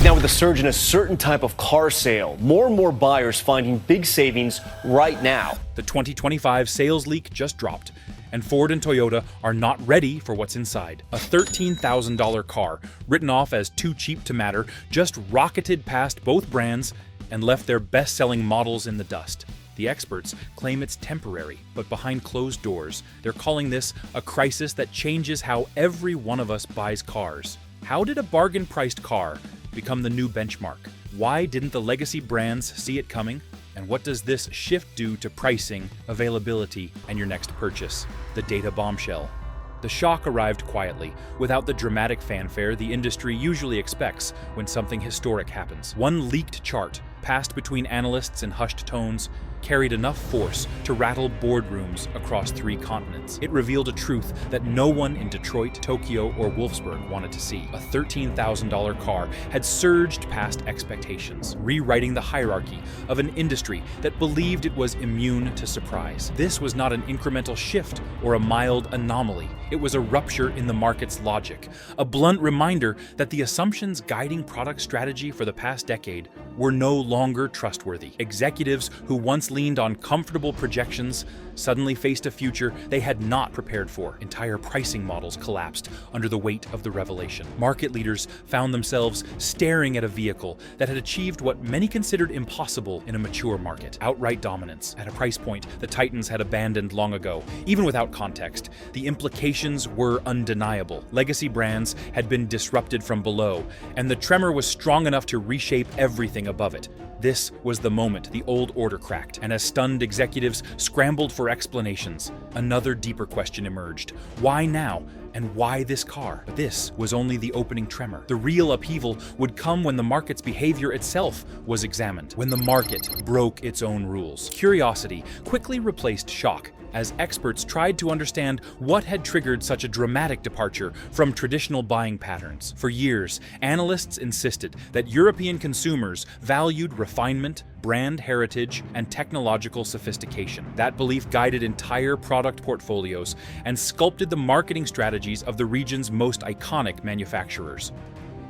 Now, with a surge in a certain type of car sale, more and more buyers finding big savings right now. The 2025 sales leak just dropped, and Ford and Toyota are not ready for what's inside. A $13,000 car, written off as too cheap to matter, just rocketed past both brands and left their best-selling models in the dust. The experts claim it's temporary, but behind closed doors, they're calling this a crisis that changes how every one of us buys cars. How did a bargain-priced car become the new benchmark? Why didn't the legacy brands see it coming? And what does this shift do to pricing, availability, and your next purchase? The data bombshell. The shock arrived quietly, without the dramatic fanfare the industry usually expects when something historic happens. One leaked chart, passed between analysts in hushed tones, carried enough force to rattle boardrooms across 3 continents. It revealed a truth that no one in Detroit, Tokyo, or Wolfsburg wanted to see. A $13,000 car had surged past expectations, rewriting the hierarchy of an industry that believed it was immune to surprise. This was not an incremental shift or a mild anomaly. It was a rupture in the market's logic, a blunt reminder that the assumptions guiding product strategy for the past decade were no longer trustworthy. Executives who once leaned on comfortable projections suddenly faced a future they had not prepared for. Entire pricing models collapsed under the weight of the revelation. Market leaders found themselves staring at a vehicle that had achieved what many considered impossible in a mature market: outright dominance at a price point the Titans had abandoned long ago. Even without context, the implications were undeniable. Legacy brands had been disrupted from below, and the tremor was strong enough to reshape everything above it. This was the moment the old order cracked, and as stunned executives scrambled for explanations, another deeper question emerged. Why now? And why this car? But this was only the opening tremor. The real upheaval would come when the market's behavior itself was examined, when the market broke its own rules. Curiosity quickly replaced shock, as experts tried to understand what had triggered such a dramatic departure from traditional buying patterns. For years, analysts insisted that European consumers valued refinement, brand heritage, and technological sophistication. That belief guided entire product portfolios and sculpted the marketing strategies of the region's most iconic manufacturers.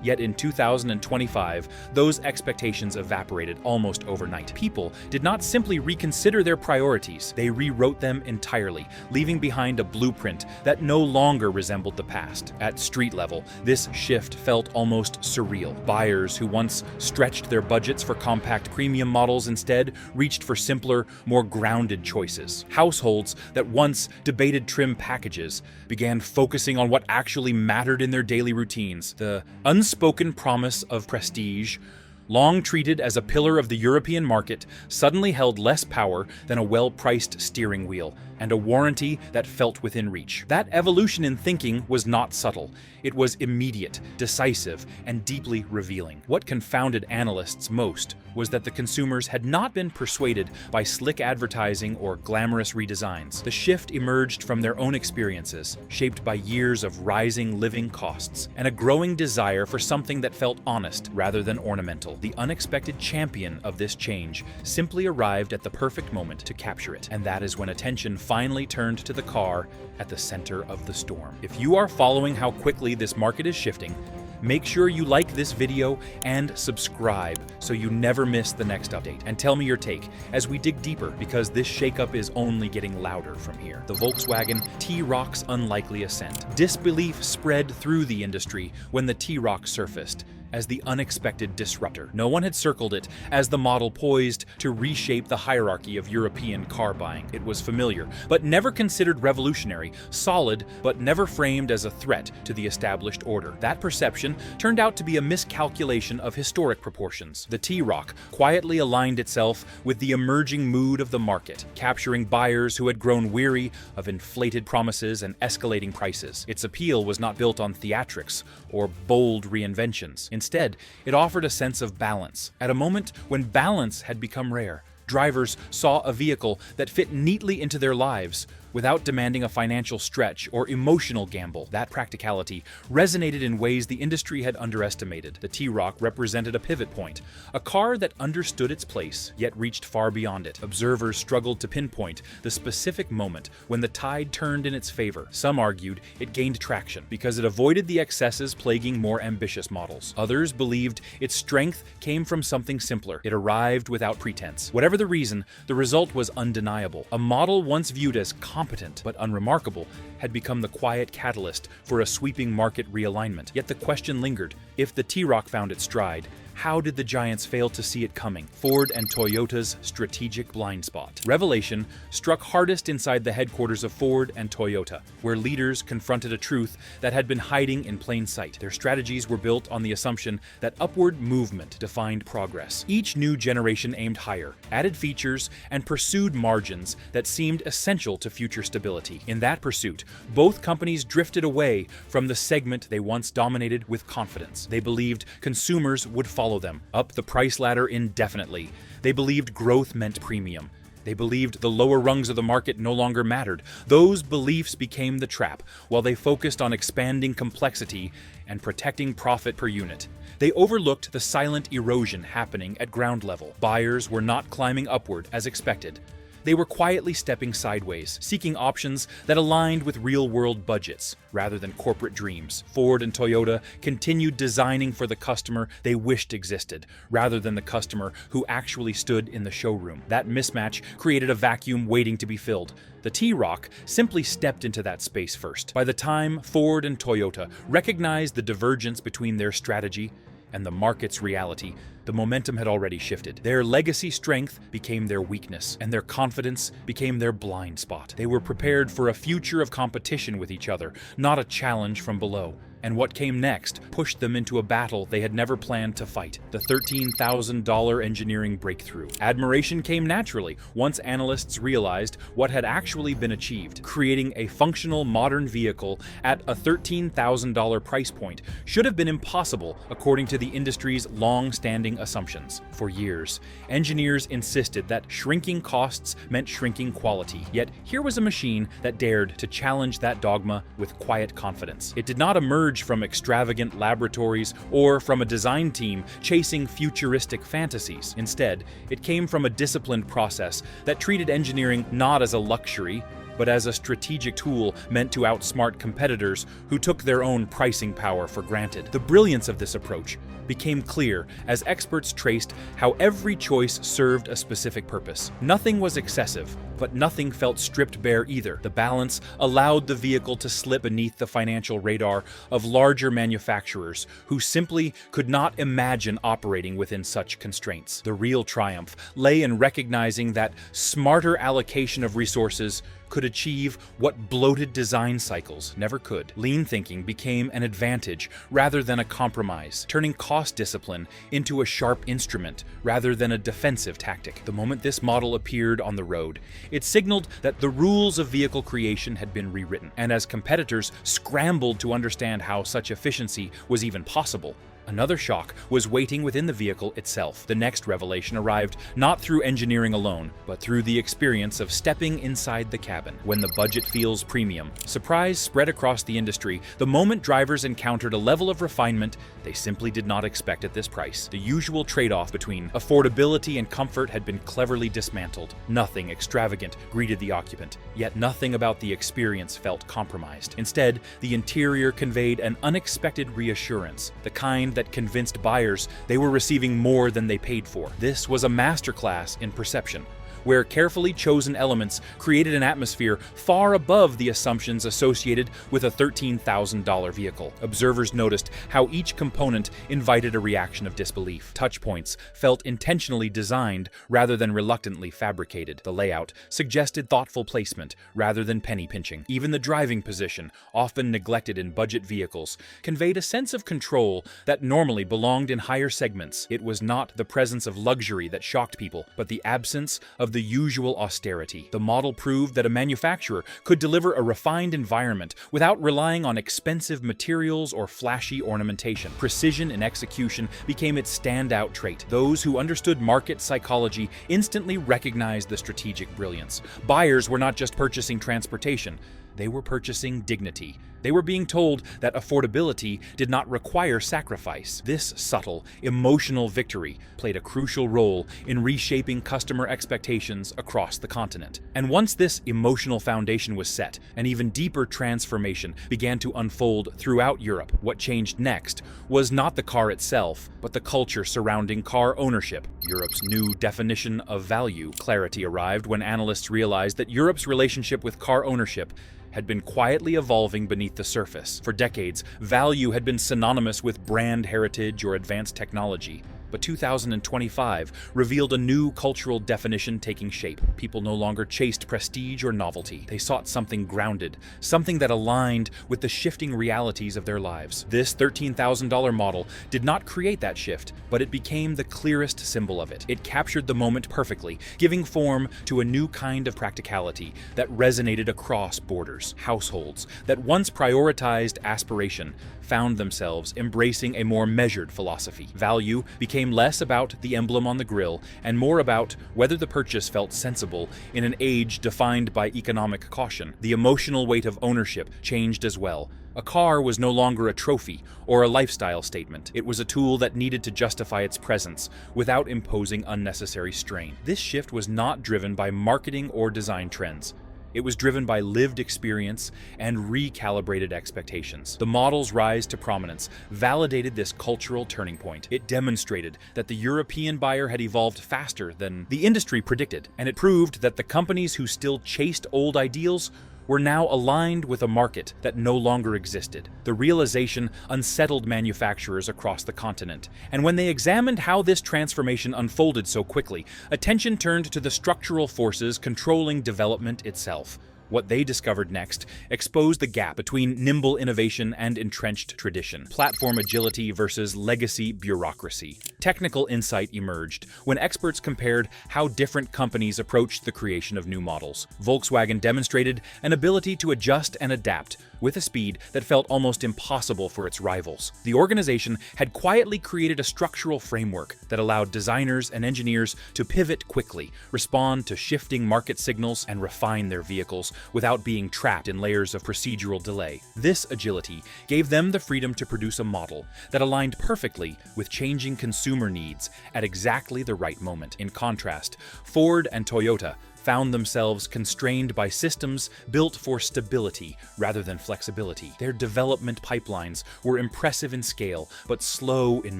Yet in 2025, those expectations evaporated almost overnight. People did not simply reconsider their priorities, they rewrote them entirely, leaving behind a blueprint that no longer resembled the past. At street level, this shift felt almost surreal. Buyers who once stretched their budgets for compact premium models instead reached for simpler, more grounded choices. Households that once debated trim packages began focusing on what actually mattered in their daily routines. The unspoken promise of prestige, long treated as a pillar of the European market, suddenly held less power than a well-priced steering wheel and a warranty that felt within reach. That evolution in thinking was not subtle. It was immediate, decisive, and deeply revealing. What confounded analysts most was that the consumers had not been persuaded by slick advertising or glamorous redesigns. The shift emerged from their own experiences, shaped by years of rising living costs and a growing desire for something that felt honest rather than ornamental. The unexpected champion of this change simply arrived at the perfect moment to capture it, and that is when attention finally turned to the car at the center of the storm. If you are following how quickly this market is shifting, make sure you like this video and subscribe so you never miss the next update. And tell me your take as we dig deeper, because this shakeup is only getting louder from here. The Volkswagen T-Roc's unlikely ascent. Disbelief spread through the industry when the T-Roc surfaced as the unexpected disruptor. No one had circled it as the model poised to reshape the hierarchy of European car buying. It was familiar, but never considered revolutionary, solid, but never framed as a threat to the established order. That perception turned out to be a miscalculation of historic proportions. The T-Roc quietly aligned itself with the emerging mood of the market, capturing buyers who had grown weary of inflated promises and escalating prices. Its appeal was not built on theatrics or bold reinventions. Instead, it offered a sense of balance. At a moment when balance had become rare, drivers saw a vehicle that fit neatly into their lives, without demanding a financial stretch or emotional gamble. That practicality resonated in ways the industry had underestimated. The T-Roc represented a pivot point, a car that understood its place, yet reached far beyond it. Observers struggled to pinpoint the specific moment when the tide turned in its favor. Some argued it gained traction because it avoided the excesses plaguing more ambitious models. Others believed its strength came from something simpler. It arrived without pretense. Whatever the reason, the result was undeniable. A model once viewed as competent but unremarkable had become the quiet catalyst for a sweeping market realignment. Yet the question lingered: if the T-Roc found its stride, how did the giants fail to see it coming? Ford and Toyota's strategic blind spot. Revelation struck hardest inside the headquarters of Ford and Toyota, where leaders confronted a truth that had been hiding in plain sight. Their strategies were built on the assumption that upward movement defined progress. Each new generation aimed higher, added features, and pursued margins that seemed essential to future stability. In that pursuit, both companies drifted away from the segment they once dominated with confidence. They believed consumers would follow them up the price ladder indefinitely. They believed growth meant premium. They believed the lower rungs of the market no longer mattered. Those beliefs became the trap, while they focused on expanding complexity and protecting profit per unit. They overlooked the silent erosion happening at ground level. Buyers were not climbing upward as expected. They were quietly stepping sideways, seeking options that aligned with real-world budgets rather than corporate dreams. Ford and Toyota continued designing for the customer they wished existed, rather than the customer who actually stood in the showroom. That mismatch created a vacuum waiting to be filled. The T-Roc simply stepped into that space first. By the time Ford and Toyota recognized the divergence between their strategy and the market's reality, the momentum had already shifted. Their legacy strength became their weakness, and their confidence became their blind spot. They were prepared for a future of competition with each other, not a challenge from below. And what came next pushed them into a battle they had never planned to fight: the $13,000 engineering breakthrough. Admiration came naturally once analysts realized what had actually been achieved. Creating a functional modern vehicle at a $13,000 price point should have been impossible according to the industry's long-standing assumptions. For years, engineers insisted that shrinking costs meant shrinking quality. Yet here was a machine that dared to challenge that dogma with quiet confidence. It did not emerge from extravagant laboratories or from a design team chasing futuristic fantasies. Instead, it came from a disciplined process that treated engineering not as a luxury, but as a strategic tool meant to outsmart competitors who took their own pricing power for granted. The brilliance of this approach became clear as experts traced how every choice served a specific purpose. Nothing was excessive, but nothing felt stripped bare either. The balance allowed the vehicle to slip beneath the financial radar of larger manufacturers who simply could not imagine operating within such constraints. The real triumph lay in recognizing that smarter allocation of resources could achieve what bloated design cycles never could. Lean thinking became an advantage rather than a compromise, turning cost discipline into a sharp instrument rather than a defensive tactic. The moment this model appeared on the road, it signaled that the rules of vehicle creation had been rewritten, and as competitors scrambled to understand how such efficiency was even possible, another shock was waiting within the vehicle itself. The next revelation arrived not through engineering alone, but through the experience of stepping inside the cabin. When the budget feels premium, surprise spread across the industry the moment drivers encountered a level of refinement they simply did not expect at this price. The usual trade-off between affordability and comfort had been cleverly dismantled. Nothing extravagant greeted the occupant, yet nothing about the experience felt compromised. Instead, the interior conveyed an unexpected reassurance, the kind that convinced buyers they were receiving more than they paid for. This was a masterclass in perception, where carefully chosen elements created an atmosphere far above the assumptions associated with a $13,000 vehicle. Observers noticed how each component invited a reaction of disbelief. Touch points felt intentionally designed rather than reluctantly fabricated. The layout suggested thoughtful placement rather than penny pinching. Even the driving position, often neglected in budget vehicles, conveyed a sense of control that normally belonged in higher segments. It was not the presence of luxury that shocked people, but the absence of the the usual austerity. The model proved that a manufacturer could deliver a refined environment without relying on expensive materials or flashy ornamentation. Precision in execution became its standout trait. Those who understood market psychology instantly recognized the strategic brilliance. Buyers were not just purchasing transportation, they were purchasing dignity. They were being told that affordability did not require sacrifice. This subtle, emotional victory played a crucial role in reshaping customer expectations across the continent. And once this emotional foundation was set, an even deeper transformation began to unfold throughout Europe. What changed next was not the car itself, but the culture surrounding car ownership. Europe's new definition of value. Clarity arrived when analysts realized that Europe's relationship with car ownership had been quietly evolving beneath the surface. For decades, value had been synonymous with brand heritage or advanced technology. But 2025 revealed a new cultural definition taking shape. People no longer chased prestige or novelty. They sought something grounded, something that aligned with the shifting realities of their lives. This $13,000 model did not create that shift, but it became the clearest symbol of it. It captured the moment perfectly, giving form to a new kind of practicality that resonated across borders. Households that once prioritized aspiration found themselves embracing a more measured philosophy. Value became less about the emblem on the grille and more about whether the purchase felt sensible in an age defined by economic caution. The emotional weight of ownership changed as well. A car was no longer a trophy or a lifestyle statement. It was a tool that needed to justify its presence without imposing unnecessary strain. This shift was not driven by marketing or design trends. It was driven by lived experience and recalibrated expectations. The model's rise to prominence validated this cultural turning point. It demonstrated that the European buyer had evolved faster than the industry predicted, and it proved that the companies who still chased old ideals were now aligned with a market that no longer existed. The realization unsettled manufacturers across the continent, and when they examined how this transformation unfolded so quickly, attention turned to the structural forces controlling development itself. What they discovered next exposed the gap between nimble innovation and entrenched tradition, platform agility versus legacy bureaucracy. Technical insight emerged when experts compared how different companies approached the creation of new models. Volkswagen demonstrated an ability to adjust and adapt with a speed that felt almost impossible for its rivals. The organization had quietly created a structural framework that allowed designers and engineers to pivot quickly, respond to shifting market signals, and refine their vehicles without being trapped in layers of procedural delay. This agility gave them the freedom to produce a model that aligned perfectly with changing consumer needs at exactly the right moment. In contrast, Ford and Toyota found themselves constrained by systems built for stability rather than flexibility. Their development pipelines were impressive in scale, but slow in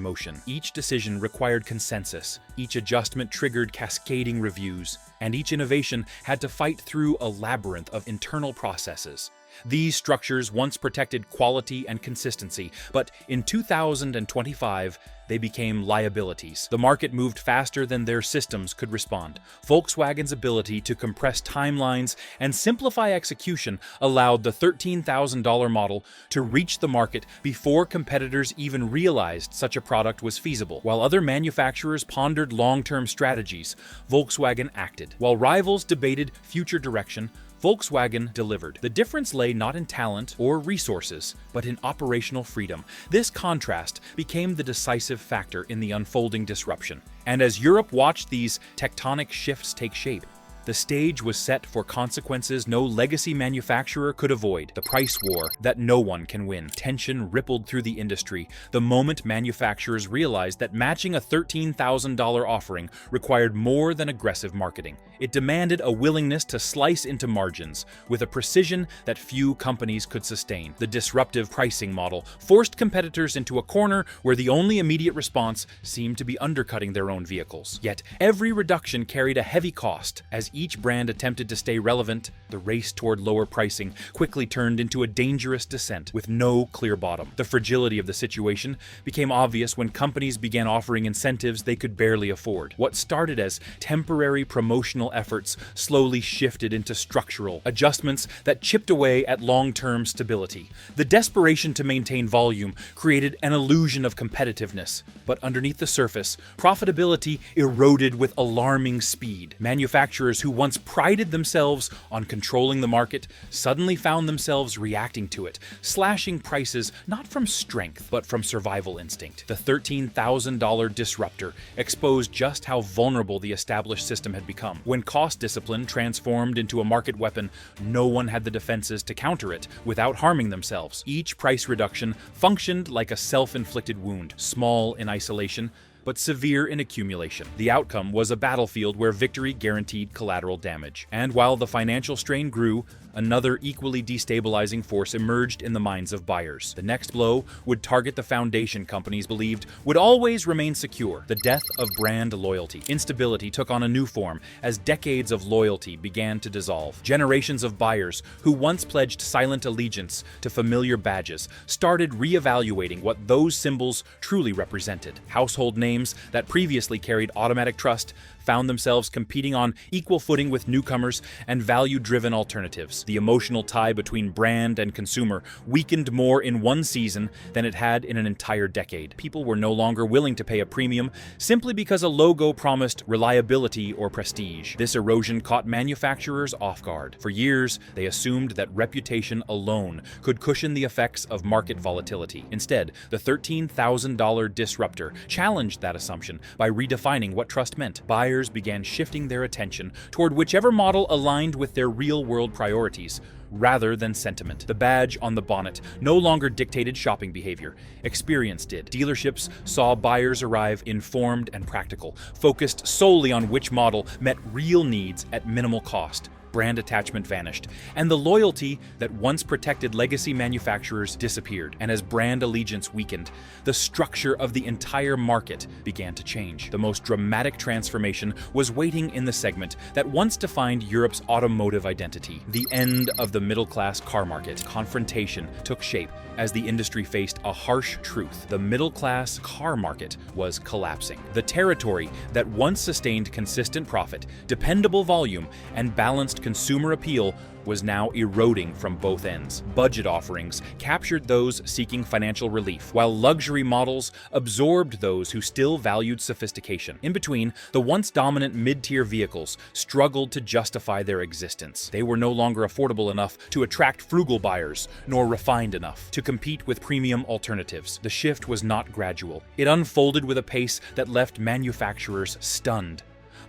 motion. Each decision required consensus, each adjustment triggered cascading reviews, and each innovation had to fight through a labyrinth of internal processes. These structures once protected quality and consistency, but in 2025, they became liabilities. The market moved faster than their systems could respond. Volkswagen's ability to compress timelines and simplify execution allowed the $13,000 model to reach the market before competitors even realized such a product was feasible. While other manufacturers pondered long-term strategies, Volkswagen acted. While rivals debated future direction, Volkswagen delivered. The difference lay not in talent or resources, but in operational freedom. This contrast became the decisive factor in the unfolding disruption. And as Europe watched these tectonic shifts take shape, the stage was set for consequences no legacy manufacturer could avoid. The price war that no one can win. Tension rippled through the industry the moment manufacturers realized that matching a $13,000 offering required more than aggressive marketing. It demanded a willingness to slice into margins with a precision that few companies could sustain. The disruptive pricing model forced competitors into a corner where the only immediate response seemed to be undercutting their own vehicles. Yet every reduction carried a heavy cost, as each brand attempted to stay relevant, the race toward lower pricing quickly turned into a dangerous descent with no clear bottom. The fragility of the situation became obvious when companies began offering incentives they could barely afford. What started as temporary promotional efforts slowly shifted into structural adjustments that chipped away at long-term stability. The desperation to maintain volume created an illusion of competitiveness, but underneath the surface, profitability eroded with alarming speed. Manufacturers who once prided themselves on controlling the market suddenly found themselves reacting to it, slashing prices not from strength, but from survival instinct. The $13,000 disruptor exposed just how vulnerable the established system had become. When cost discipline transformed into a market weapon, no one had the defenses to counter it without harming themselves. Each price reduction functioned like a self-inflicted wound, small in isolation, but severe in accumulation. The outcome was a battlefield where victory guaranteed collateral damage. And while the financial strain grew, another equally destabilizing force emerged in the minds of buyers. The next blow would target the foundation companies believed would always remain secure: the death of brand loyalty. Instability took on a new form as decades of loyalty began to dissolve. Generations of buyers who once pledged silent allegiance to familiar badges started reevaluating what those symbols truly represented. Household names that previously carried automatic trust found themselves competing on equal footing with newcomers and value-driven alternatives. The emotional tie between brand and consumer weakened more in one season than it had in an entire decade. People were no longer willing to pay a premium simply because a logo promised reliability or prestige. This erosion caught manufacturers off guard. For years, they assumed that reputation alone could cushion the effects of market volatility. Instead, the $13,000 disruptor challenged that assumption by redefining what trust meant. Buyers began shifting their attention toward whichever model aligned with their real-world priorities, rather than sentiment. The badge on the bonnet no longer dictated shopping behavior. Experience did. Dealerships saw buyers arrive informed and practical, focused solely on which model met real needs at minimal cost. Brand attachment vanished, and the loyalty that once protected legacy manufacturers disappeared. And as brand allegiance weakened, the structure of the entire market began to change. The most dramatic transformation was waiting in the segment that once defined Europe's automotive identity: the end of the middle-class car market. Confrontation took shape as the industry faced a harsh truth: the middle-class car market was collapsing. The territory that once sustained consistent profit, dependable volume, and balanced consumer appeal was now eroding from both ends. Budget offerings captured those seeking financial relief, while luxury models absorbed those who still valued sophistication. In between, the once dominant mid-tier vehicles struggled to justify their existence. They were no longer affordable enough to attract frugal buyers, nor refined enough to compete with premium alternatives. The shift was not gradual. It unfolded with a pace that left manufacturers stunned.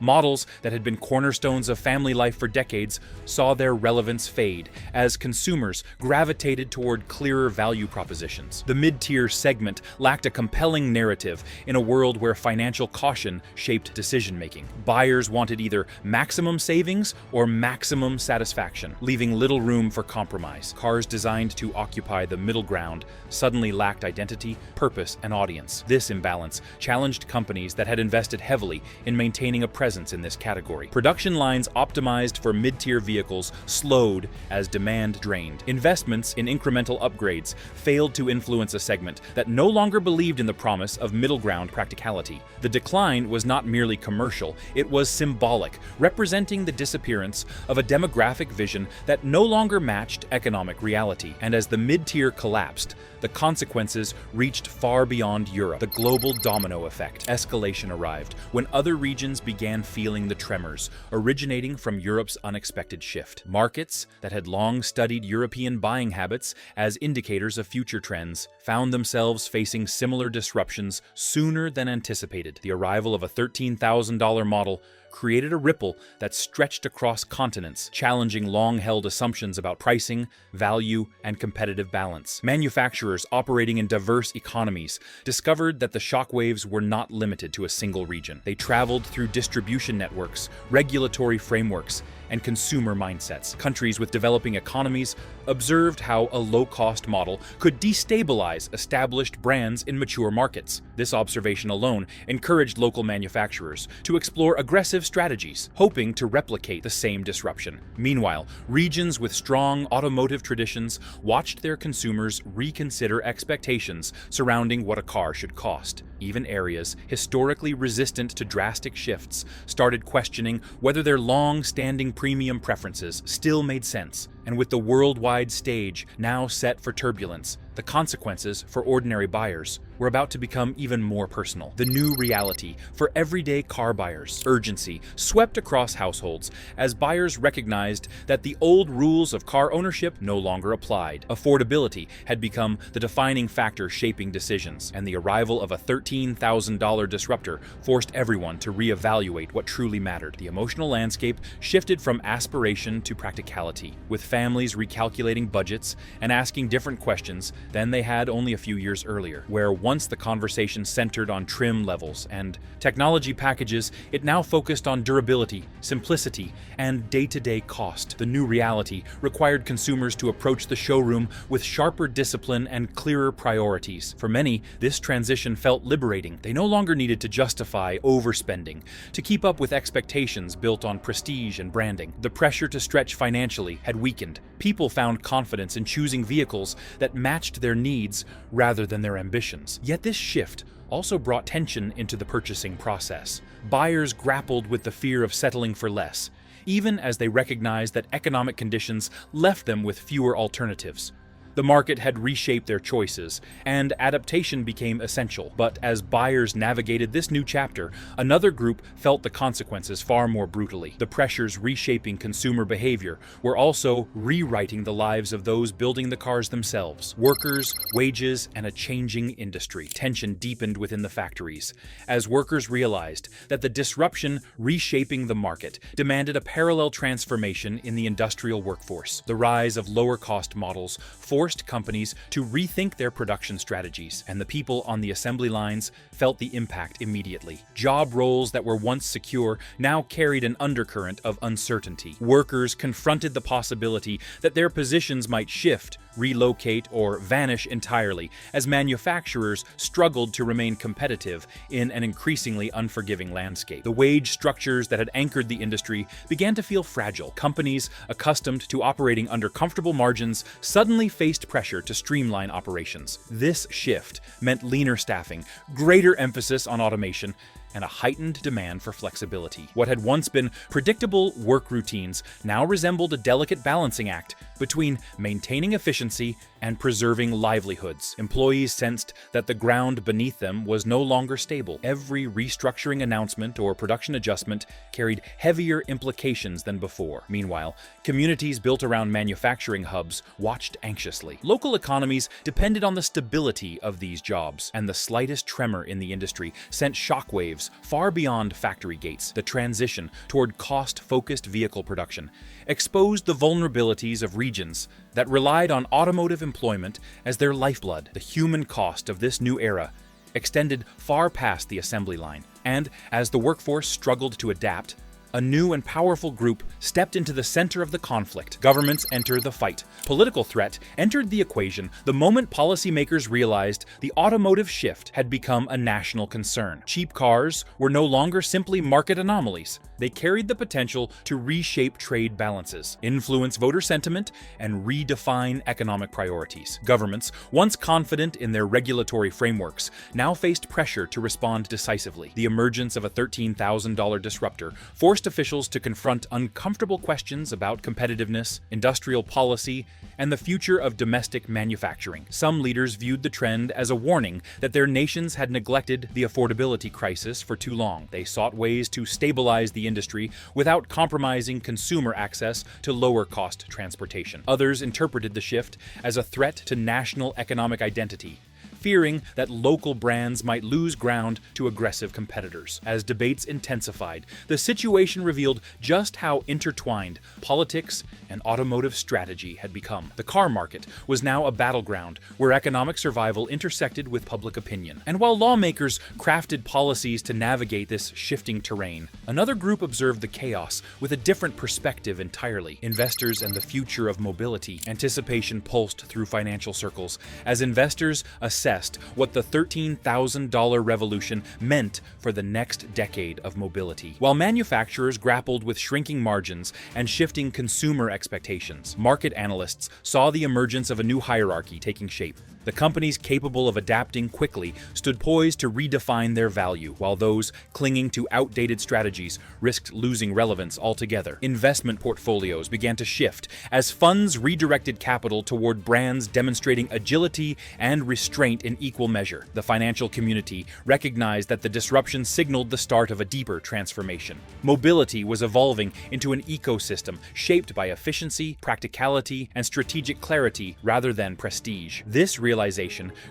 Models that had been cornerstones of family life for decades saw their relevance fade as consumers gravitated toward clearer value propositions. The mid-tier segment lacked a compelling narrative in a world where financial caution shaped decision-making. Buyers wanted either maximum savings or maximum satisfaction, leaving little room for compromise. Cars designed to occupy the middle ground suddenly lacked identity, purpose, and audience. This imbalance challenged companies that had invested heavily in maintaining a presence in this category. Production lines optimized for mid-tier vehicles slowed as demand drained. Investments in incremental upgrades failed to influence a segment that no longer believed in the promise of middle ground practicality. The decline was not merely commercial, it was symbolic, representing the disappearance of a demographic vision that no longer matched economic reality. And as the mid-tier collapsed, the consequences reached far beyond Europe. The global domino effect. Escalation arrived when other regions began feeling the tremors, originating from Europe's unexpected shift. Markets that had long studied European buying habits as indicators of future trends found themselves facing similar disruptions sooner than anticipated. The arrival of a $13,000 model created a ripple that stretched across continents, challenging long-held assumptions about pricing, value, and competitive balance. Manufacturers operating in diverse economies discovered that the shockwaves were not limited to a single region. They traveled through distribution networks, regulatory frameworks, and consumer mindsets. Countries with developing economies observed how a low-cost model could destabilize established brands in mature markets. This observation alone encouraged local manufacturers to explore aggressive automotive strategies, hoping to replicate the same disruption. Meanwhile, regions with strong automotive traditions watched their consumers reconsider expectations surrounding what a car should cost. Even areas historically resistant to drastic shifts started questioning whether their long-standing premium preferences still made sense. And with the worldwide stage now set for turbulence, the consequences for ordinary buyers were about to become even more personal. The new reality for everyday car buyers, urgency, swept across households as buyers recognized that the old rules of car ownership no longer applied. Affordability had become the defining factor shaping decisions, and the arrival of a $13,000 disruptor forced everyone to reevaluate what truly mattered. The emotional landscape shifted from aspiration to practicality, with families recalculating budgets and asking different questions than they had only a few years earlier. Where once the conversation centered on trim levels and technology packages, it now focused on durability, simplicity, and day-to-day cost. The new reality required consumers to approach the showroom with sharper discipline and clearer priorities. For many, this transition felt liberating. They no longer needed to justify overspending to keep up with expectations built on prestige and branding. The pressure to stretch financially had weakened. People found confidence in choosing vehicles that matched their needs rather than their ambitions. Yet this shift also brought tension into the purchasing process. Buyers grappled with the fear of settling for less, even as they recognized that economic conditions left them with fewer alternatives. The market had reshaped their choices, and adaptation became essential. But as buyers navigated this new chapter, another group felt the consequences far more brutally. The pressures reshaping consumer behavior were also rewriting the lives of those building the cars themselves. Workers, wages, and a changing industry. Tension deepened within the factories, as workers realized that the disruption reshaping the market demanded a parallel transformation in the industrial workforce. The rise of lower-cost models forced companies to rethink their production strategies, and the people on the assembly lines felt the impact immediately. Job roles that were once secure now carried an undercurrent of uncertainty. Workers confronted the possibility that their positions might shift, relocate, or vanish entirely as manufacturers struggled to remain competitive in an increasingly unforgiving landscape. The wage structures that had anchored the industry began to feel fragile. Companies accustomed to operating under comfortable margins suddenly faced pressure to streamline operations. This shift meant leaner staffing, greater emphasis on automation, and a heightened demand for flexibility. What had once been predictable work routines now resembled a delicate balancing act between maintaining efficiency and preserving livelihoods. Employees sensed that the ground beneath them was no longer stable. Every restructuring announcement or production adjustment carried heavier implications than before. Meanwhile, communities built around manufacturing hubs watched anxiously. Local economies depended on the stability of these jobs, and the slightest tremor in the industry sent shockwaves far beyond factory gates. The transition toward cost-focused vehicle production exposed the vulnerabilities of regions that relied on automotive employment as their lifeblood. The human cost of this new era extended far past the assembly line, and as the workforce struggled to adapt, a new and powerful group stepped into the center of the conflict. Governments entered the fight. Political threat entered the equation the moment policymakers realized the automotive shift had become a national concern. Cheap cars were no longer simply market anomalies. They carried the potential to reshape trade balances, influence voter sentiment, and redefine economic priorities. Governments, once confident in their regulatory frameworks, now faced pressure to respond decisively. The emergence of a $13,000 disruptor forced officials to confront uncomfortable questions about competitiveness, industrial policy, and the future of domestic manufacturing. Some leaders viewed the trend as a warning that their nations had neglected the affordability crisis for too long. They sought ways to stabilize the industry without compromising consumer access to lower-cost transportation. Others interpreted the shift as a threat to national economic identity, fearing that local brands might lose ground to aggressive competitors. As debates intensified, the situation revealed just how intertwined politics and automotive strategy had become. The car market was now a battleground where economic survival intersected with public opinion. And while lawmakers crafted policies to navigate this shifting terrain, another group observed the chaos with a different perspective entirely. Investors and the future of mobility. Anticipation pulsed through financial circles as investors assessed assessed what the $13,000 revolution meant for the next decade of mobility. While manufacturers grappled with shrinking margins and shifting consumer expectations, market analysts saw the emergence of a new hierarchy taking shape. The companies capable of adapting quickly stood poised to redefine their value, while those clinging to outdated strategies risked losing relevance altogether. Investment portfolios began to shift as funds redirected capital toward brands demonstrating agility and restraint in equal measure. The financial community recognized that the disruption signaled the start of a deeper transformation. Mobility was evolving into an ecosystem shaped by efficiency, practicality, and strategic clarity rather than prestige. This realization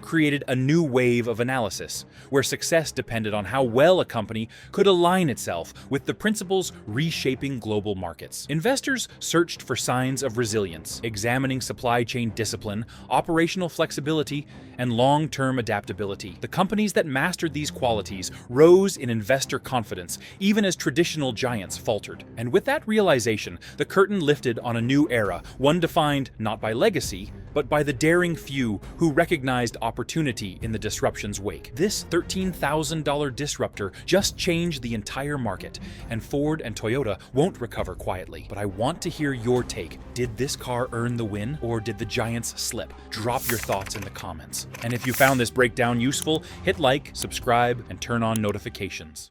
created a new wave of analysis, where success depended on how well a company could align itself with the principles reshaping global markets. Investors searched for signs of resilience, examining supply chain discipline, operational flexibility, and long-term adaptability. The companies that mastered these qualities rose in investor confidence, even as traditional giants faltered. And with that realization, the curtain lifted on a new era, one defined not by legacy, but by the daring few who recognized opportunity in the disruption's wake. This $13,000 disruptor just changed the entire market, and Ford and Toyota won't recover quietly. But I want to hear your take. Did this car earn the win, or did the giants slip? Drop your thoughts in the comments. And if you found this breakdown useful, hit like, subscribe, and turn on notifications.